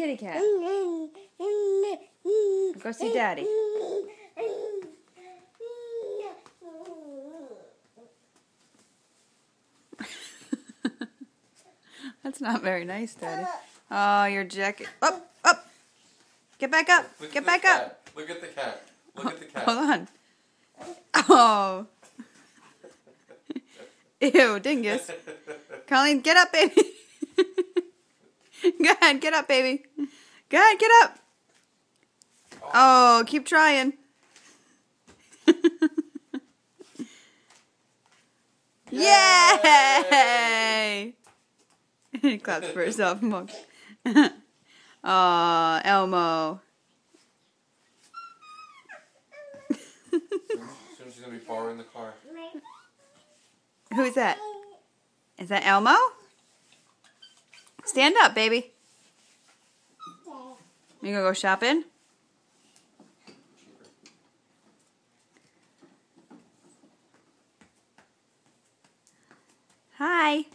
kitty cat. Go see Daddy. That's not very nice, Daddy. Oh, your jacket. Up, up. Get back up. Get back up. Look at the cat. Look at the cat. Hold on. Oh. Ew, dingus. Colleen, get up, baby. Go ahead, get up, baby. Go ahead, get up. Oh, keep trying. Yay! He claps for herself. Aw, Elmo. Soon she's gonna be borrowing the car. Who's that? Is that Elmo? Stand up, baby. You gonna go shopping? Hi.